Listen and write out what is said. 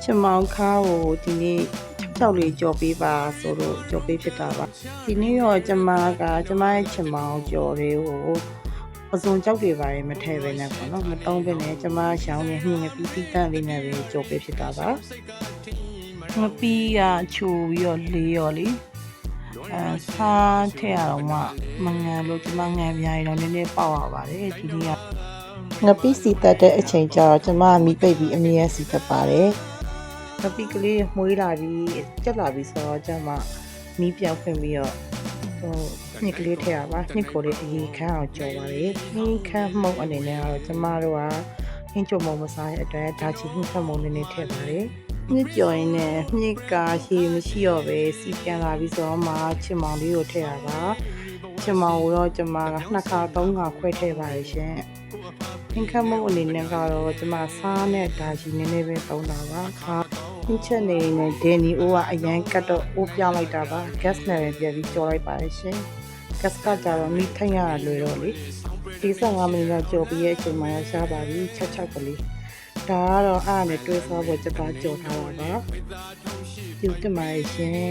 ချမောင်ခါကိုဒီနေ့6လေးကြော်ပေးပါဆိုတော့ကြော်ပေးဖြစ်တာပါဒီနေ့တော့ကျမရဲ့ချမောင်ကြော်လေးကိုပစုံကြောက်တွေပါရင်မထည့်ပဲနဲ့ပေါ့နော်မတုံးပဲနဲ့ကျမရှောင်းနေနှင်းပြီးပြီးတန့်လေးနဲ့ပဲကြော်ပေးဖြစ်တာပါငပီးကချိုပြီးတော့လေးရော်လေးဆားထည့်ရတော့မှမငန်လို့ကျမငန်ပြားရင်တော့နည်းနည်းပေါက်ရပါတယ်ဒီနေ့ကငပိစီတက်တဲ့အချိန်ကျတော့ကျမမီးပိတ်ပြီးအမြဲစီတက်ပါတယ်ငပိကလေးမှုေးလာပြီးကျက်လာပြီးဆိုတော့ကျမမီးပြောင်းဖွင့်ပြီးတော့နှစ်ကလေးထည့်ရပါနှစ်ကိုလေးအရေးခန်းအောင်ကြော်ပါတယ်နှင်းခမ်းမှုန့်အနေနဲ့ကတော့ကျမတို့ကနှင်းကြုံမုံမစားတဲ့အတွက်ဒါချီနှင်းခမ်းမှုန့်နည်းနည်းထည့်ပါတယ်ညကြော်ရင်လည်းမြစ်ကာရှည်မရှိတော့ပဲစီပြန်လာပြီးဆိုတော့မှချင်မောင်လေးကိုထည့်ရပါချင်မောင်ကိုတော့ကျမက2ခါ3ခါခွဲထည့်ပါတယ်ရှင်သင်္ခါမုတ်အနေနဲ့ကတော့ကျမစားနဲ့ဒါရှိနည်းနည်းပဲသုံးတာပါခါသင်ချက်နေနဲ့ဒန်နီအိုးကအရန်ကတ်တော့အိုးပြောင်းလိုက်တာပါ gas နဲ့ပဲပြန်ပြီးကြော်လိုက်ပါတယ်ရှင် gas ကကြတော့မိထိုင်ရလွယ်တော့လေ45မိနစ်လောက်ကြော်ပြီးရဲ့အချိန်မှာရှားပါပြီချက်ကလေးဒါကတော့အားနဲ့တွဲစားဖို့စကားကြော်ထားတာပါပြုတ်တမရရှင်